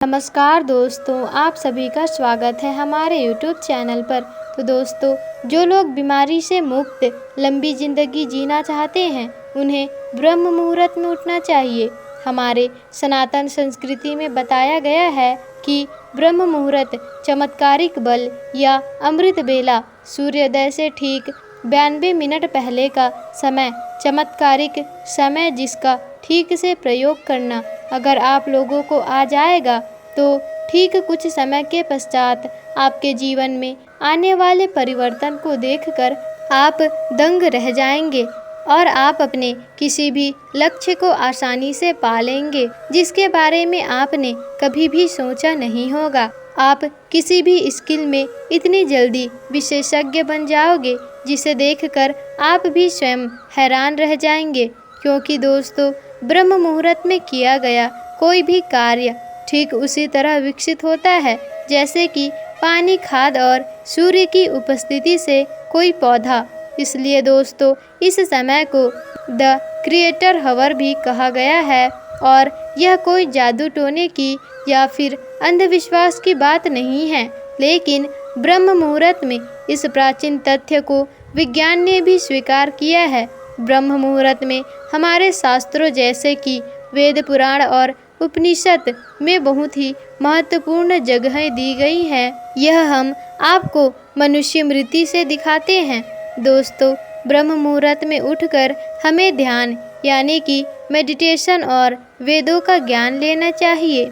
नमस्कार दोस्तों, आप सभी का स्वागत है हमारे YouTube चैनल पर। तो दोस्तों, जो लोग बीमारी से मुक्त लंबी ज़िंदगी जीना चाहते हैं, उन्हें ब्रह्म मुहूर्त में उठना चाहिए। हमारे सनातन संस्कृति में बताया गया है कि ब्रह्म मुहूर्त चमत्कारिक बल या अमृत बेला सूर्योदय से ठीक 92 मिनट पहले का समय, चमत्कारिक समय जिसका ठीक से प्रयोग करना अगर आप लोगों को आ जाएगा तो ठीक कुछ समय के पश्चात आपके जीवन में आने वाले परिवर्तन को देखकर आप दंग रह जाएंगे और आप अपने किसी भी लक्ष्य को आसानी से पा लेंगे जिसके बारे में आपने कभी भी सोचा नहीं होगा। आप किसी भी स्किल में इतनी जल्दी विशेषज्ञ बन जाओगे जिसे देखकर आप भी स्वयं हैरान रह जाएंगे, क्योंकि दोस्तों, ब्रह्म मुहूर्त में किया गया कोई भी कार्य ठीक उसी तरह विकसित होता है जैसे कि पानी, खाद और सूर्य की उपस्थिति से कोई पौधा। इसलिए दोस्तों, इस समय को द क्रिएटर हवर भी कहा गया है और यह कोई जादू टोने की या फिर अंधविश्वास की बात नहीं है, लेकिन ब्रह्म मुहूर्त में इस प्राचीन तथ्य को विज्ञान ने भी स्वीकार किया है। ब्रह्म मुहूर्त में हमारे शास्त्रों जैसे कि वेद, पुराण और उपनिषद में बहुत ही महत्वपूर्ण जगहें दी गई हैं। यह हम आपको मनुष्य मृत्यु से दिखाते हैं। दोस्तों, ब्रह्म मुहूर्त में उठकर हमें ध्यान यानी कि मेडिटेशन और वेदों का ज्ञान लेना चाहिए।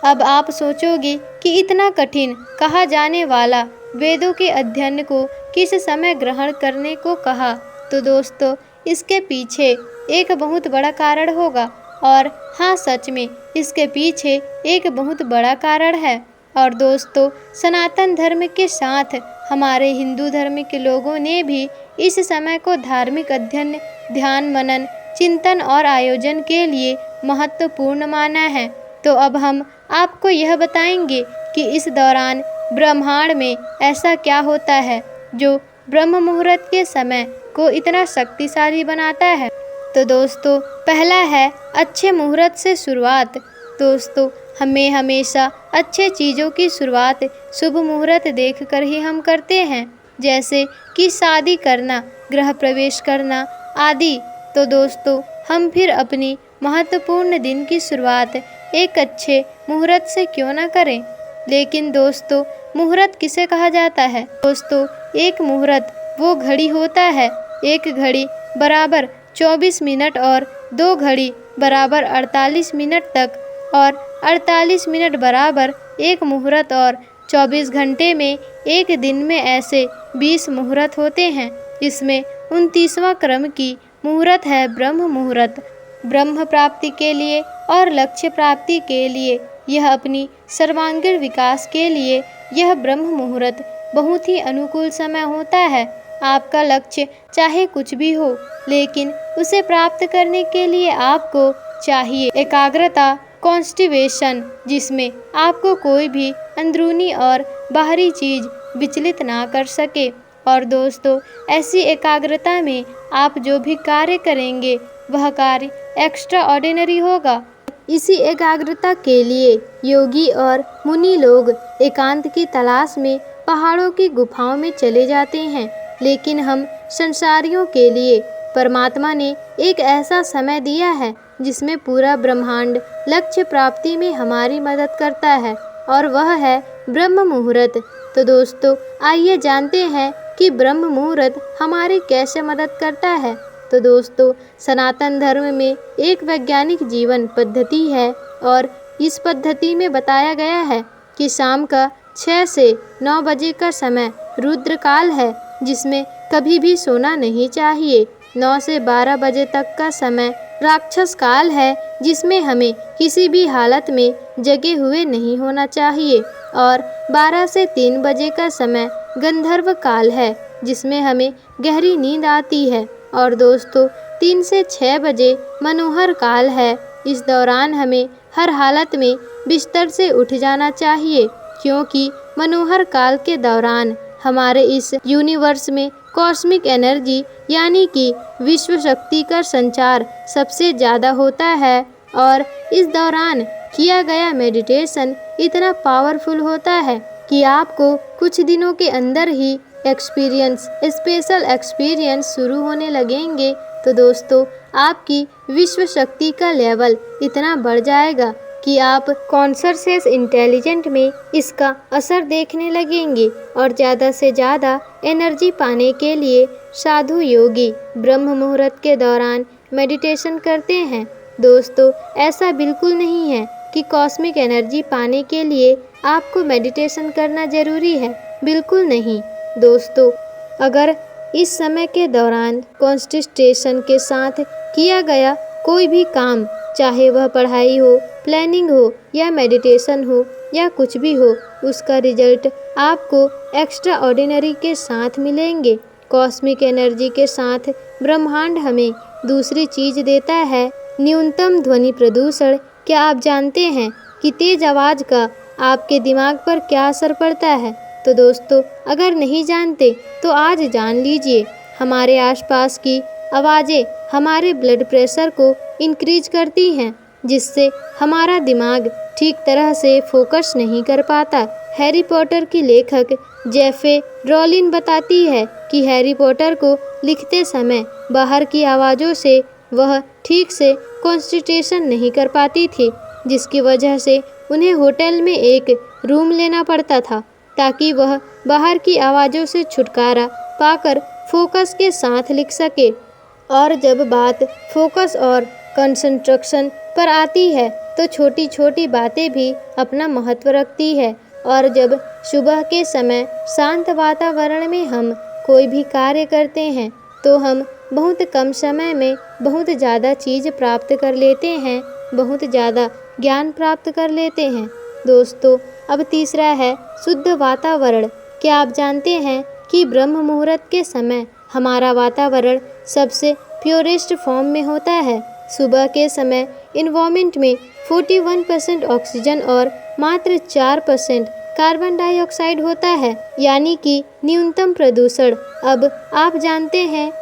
अब आप सोचोगे कि इतना कठिन कहा जाने वाला वेदों के अध्ययन को किस समय ग्रहण करने को कहा, तो दोस्तों, इसके पीछे एक बहुत बड़ा कारण होगा। और हाँ, सच में इसके पीछे एक बहुत बड़ा कारण है। और दोस्तों, सनातन धर्म के साथ हमारे हिंदू धर्म के लोगों ने भी इस समय को धार्मिक अध्ययन, ध्यान, मनन, चिंतन और आयोजन के लिए महत्वपूर्ण माना है। तो अब हम आपको यह बताएंगे कि इस दौरान ब्रह्मांड में ऐसा क्या होता है जो ब्रह्म मुहूर्त के समय को इतना शक्तिशाली बनाता है। तो दोस्तों, पहला है अच्छे मुहूर्त से शुरुआत। दोस्तों, हमें हमेशा अच्छे चीज़ों की शुरुआत शुभ मुहूर्त देखकर ही हम करते हैं, जैसे कि शादी करना, गृह प्रवेश करना आदि। तो दोस्तों, हम फिर अपनी महत्वपूर्ण दिन की शुरुआत एक अच्छे मुहूर्त से क्यों ना करें। लेकिन दोस्तों, मुहूर्त किसे कहा जाता है? दोस्तों, एक मुहूर्त वो घड़ी होता है, एक घड़ी बराबर 24 मिनट और 2 घड़ी बराबर 48 मिनट तक, और 48 मिनट बराबर एक मुहूर्त, और 24 घंटे में एक दिन में ऐसे 20 मुहूर्त होते हैं। इसमें 29वां क्रम की मुहूर्त है ब्रह्म मुहूर्त। ब्रह्म प्राप्ति के लिए और लक्ष्य प्राप्ति के लिए, यह अपनी सर्वांगीण विकास के लिए यह ब्रह्म मुहूर्त बहुत ही अनुकूल समय होता है। आपका लक्ष्य चाहे कुछ भी हो, लेकिन उसे प्राप्त करने के लिए आपको चाहिए एकाग्रता, कॉन्स्टिवेशन, जिसमें आपको कोई भी अंदरूनी और बाहरी चीज़ विचलित ना कर सके। और दोस्तों, ऐसी एकाग्रता में आप जो भी कार्य करेंगे वह कार्य एक्स्ट्रा ऑर्डिनरी होगा। इसी एकाग्रता के लिए योगी और मुनि लोग एकांत की तलाश में पहाड़ों की गुफाओं में चले जाते हैं, लेकिन हम संसारियों के लिए परमात्मा ने एक ऐसा समय दिया है जिसमें पूरा ब्रह्मांड लक्ष्य प्राप्ति में हमारी मदद करता है, और वह है ब्रह्म मुहूर्त। तो दोस्तों, आइए जानते हैं कि ब्रह्म मुहूर्त हमारी कैसे मदद करता है। तो दोस्तों, सनातन धर्म में एक वैज्ञानिक जीवन पद्धति है और इस पद्धति में बताया गया है कि शाम का 6 से 9 बजे का समय रुद्र काल है, जिसमें कभी भी सोना नहीं चाहिए। 9 से 12 बजे तक का समय राक्षस काल है, जिसमें हमें किसी भी हालत में जगे हुए नहीं होना चाहिए। और 12 से 3 बजे का समय गंधर्व काल है, जिसमें हमें गहरी नींद आती है। और दोस्तों, 3 से 6 बजे मनोहर काल है। इस दौरान हमें हर हालत में बिस्तर से उठ जाना चाहिए, क्योंकि मनोहर काल के दौरान हमारे इस यूनिवर्स में कॉस्मिक एनर्जी यानी कि विश्व शक्ति का संचार सबसे ज़्यादा होता है। और इस दौरान किया गया मेडिटेशन इतना पावरफुल होता है कि आपको कुछ दिनों के अंदर ही स्पेशल एक्सपीरियंस शुरू होने लगेंगे। तो दोस्तों, आपकी विश्व शक्ति का लेवल इतना बढ़ जाएगा कि आप कॉन्शस इंटेलिजेंट में इसका असर देखने लगेंगे और ज़्यादा से ज़्यादा एनर्जी पाने के लिए साधु योगी ब्रह्म मुहूर्त के दौरान मेडिटेशन करते हैं। दोस्तों, ऐसा बिल्कुल नहीं है कि कॉस्मिक एनर्जी पाने के लिए आपको मेडिटेशन करना ज़रूरी है, बिल्कुल नहीं। दोस्तों, अगर इस समय के दौरान कंसंट्रेशन के साथ किया गया कोई भी काम, चाहे वह पढ़ाई हो, प्लानिंग हो या मेडिटेशन हो या कुछ भी हो, उसका रिजल्ट आपको एक्स्ट्रा ऑर्डिनरी के साथ मिलेंगे। कॉस्मिक एनर्जी के साथ ब्रह्मांड हमें दूसरी चीज़ देता है, न्यूनतम ध्वनि प्रदूषण। क्या आप जानते हैं कि तेज आवाज़ का आपके दिमाग पर क्या असर पड़ता है? तो दोस्तों, अगर नहीं जानते तो आज जान लीजिए। हमारे आसपास की आवाज़ें हमारे ब्लड प्रेशर को इंक्रीज करती हैं, जिससे हमारा दिमाग ठीक तरह से फोकस नहीं कर पाता। हैरी पॉटर की लेखक जेफे रोलिन बताती है कि हैरी पॉटर को लिखते समय बाहर की आवाज़ों से वह ठीक से कंसंट्रेशन नहीं कर पाती थी, जिसकी वजह से उन्हें होटल में एक रूम लेना पड़ता था ताकि वह बाहर की आवाज़ों से छुटकारा पाकर फोकस के साथ लिख सके। और जब बात फोकस और कंसंट्रेशन पर आती है तो छोटी छोटी बातें भी अपना महत्व रखती है। और जब सुबह के समय शांत वातावरण में हम कोई भी कार्य करते हैं तो हम बहुत कम समय में बहुत ज़्यादा चीज़ प्राप्त कर लेते हैं, बहुत ज़्यादा ज्ञान प्राप्त कर लेते हैं। दोस्तों, अब तीसरा है शुद्ध वातावरण। क्या आप जानते हैं कि ब्रह्म मुहूर्त के समय हमारा वातावरण सबसे प्योरेस्ट फॉर्म में होता है? सुबह के समय इन्वायरमेंट में 41% ऑक्सीजन और मात्र 4% कार्बन डाइऑक्साइड होता है, यानी कि न्यूनतम प्रदूषण। अब आप जानते हैं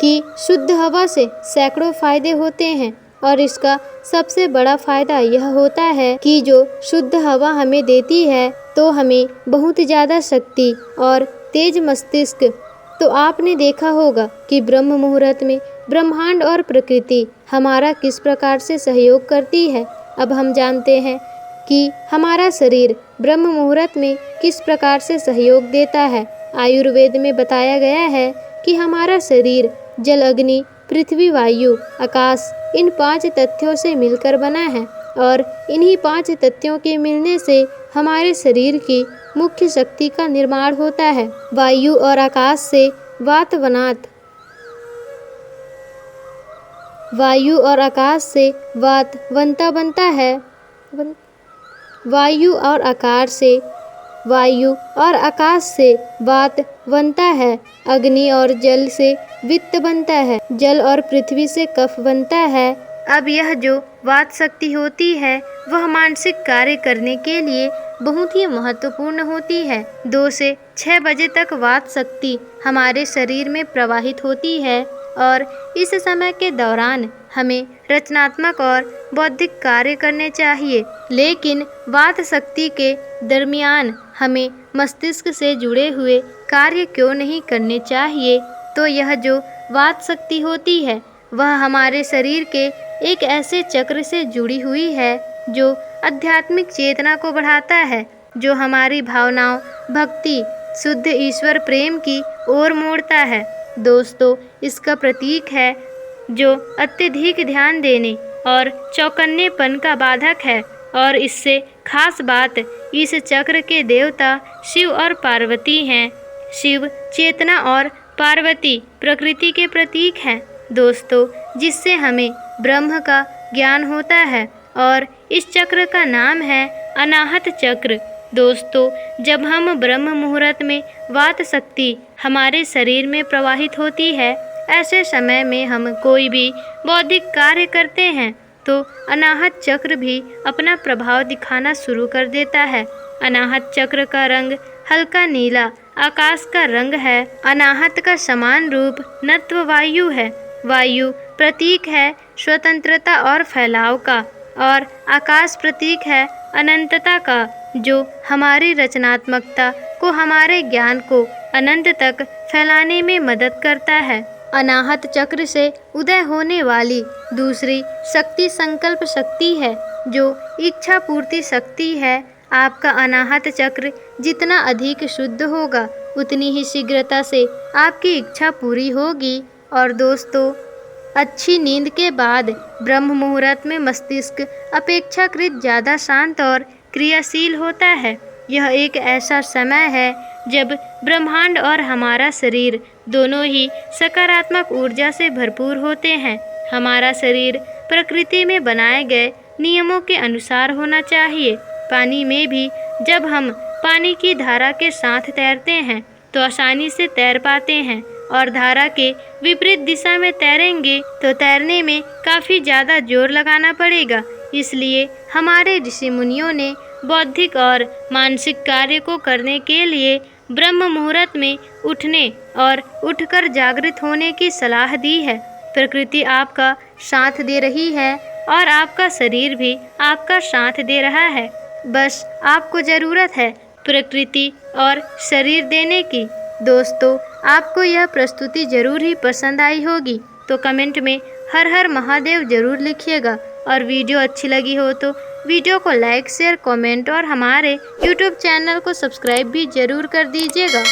कि शुद्ध हवा से सैकड़ों फायदे होते हैं और इसका सबसे बड़ा फ़ायदा यह होता है कि जो शुद्ध हवा हमें देती है तो हमें बहुत ज़्यादा शक्ति और तेज मस्तिष्क। तो आपने देखा होगा कि ब्रह्म मुहूर्त में ब्रह्मांड और प्रकृति हमारा किस प्रकार से सहयोग करती है। अब हम जानते हैं कि हमारा शरीर ब्रह्म मुहूर्त में किस प्रकार से सहयोग देता है। आयुर्वेद में बताया गया है कि हमारा शरीर जल, अग्नि, पृथ्वी, वायु, आकाश इन 5 तथ्यों से मिलकर बना है और इन्हीं 5 तथ्यों के मिलने से हमारे शरीर की मुख्य शक्ति का निर्माण होता है। वायु और आकाश से वात वनता बनता है। वायु और आकाश से वात बनता है। अग्नि और जल से वित्त बनता है। जल और पृथ्वी से कफ बनता है। अब यह जो वात शक्ति होती है वह मानसिक कार्य करने के लिए बहुत ही महत्वपूर्ण होती है। 2 से 6 बजे तक वात शक्ति हमारे शरीर में प्रवाहित होती है और इस समय के दौरान हमें रचनात्मक और बौद्धिक कार्य करने चाहिए। लेकिन वात शक्ति के दरमियान हमें मस्तिष्क से जुड़े हुए कार्य क्यों नहीं करने चाहिए? तो यह जो वात शक्ति होती है वह हमारे शरीर के एक ऐसे चक्र से जुड़ी हुई है जो आध्यात्मिक चेतना को बढ़ाता है, जो हमारी भावनाओं, भक्ति, शुद्ध ईश्वर प्रेम की ओर मोड़ता है। दोस्तों, इसका प्रतीक है जो अत्यधिक ध्यान देने और चौकन्नेपन का बाधक है। और इससे खास बात, इस चक्र के देवता शिव और पार्वती हैं। शिव चेतना और पार्वती प्रकृति के प्रतीक हैं दोस्तों, जिससे हमें ब्रह्म का ज्ञान होता है और इस चक्र का नाम है अनाहत चक्र। दोस्तों, जब हम ब्रह्म मुहूर्त में वात शक्ति हमारे शरीर में प्रवाहित होती है, ऐसे समय में हम कोई भी बौद्धिक कार्य करते हैं तो अनाहत चक्र भी अपना प्रभाव दिखाना शुरू कर देता है। अनाहत चक्र का रंग हल्का नीला आकाश का रंग है। अनाहत का समान रूप नत्व वायु है। वायु प्रतीक है स्वतंत्रता और फैलाव का। और आकाश प्रतीक है अनंतता का, जो हमारी रचनात्मकता को, हमारे ज्ञान को अनंत तक फैलाने में मदद करता है। अनाहत चक्र से उदय होने वाली दूसरी शक्ति संकल्प शक्ति है, जो इच्छा पूर्ति शक्ति है। आपका अनाहत चक्र जितना अधिक शुद्ध होगा, उतनी ही शीघ्रता से आपकी इच्छा पूरी होगी। और दोस्तों, अच्छी नींद के बाद ब्रह्म मुहूर्त में मस्तिष्क अपेक्षाकृत ज़्यादा शांत और क्रियाशील होता है। यह एक ऐसा समय है जब ब्रह्मांड और हमारा शरीर दोनों ही सकारात्मक ऊर्जा से भरपूर होते हैं। हमारा शरीर प्रकृति में बनाए गए नियमों के अनुसार होना चाहिए। पानी में भी जब हम पानी की धारा के साथ तैरते हैं तो आसानी से तैर पाते हैं, और धारा के विपरीत दिशा में तैरेंगे तो तैरने में काफ़ी ज़्यादा जोर लगाना पड़ेगा। इसलिए हमारे ऋषि मुनियों ने बौद्धिक और मानसिक कार्य को करने के लिए ब्रह्म मुहूर्त में उठने और उठकर जागृत होने की सलाह दी है। प्रकृति आपका साथ दे रही है और आपका शरीर भी आपका साथ दे रहा है। बस आपको ज़रूरत है प्रकृति और शरीर देने की। दोस्तों, आपको यह प्रस्तुति ज़रूर ही पसंद आई होगी, तो कमेंट में हर हर महादेव ज़रूर लिखिएगा। और वीडियो अच्छी लगी हो तो वीडियो को लाइक, शेयर, कमेंट और हमारे यूट्यूब चैनल को सब्सक्राइब भी ज़रूर कर दीजिएगा।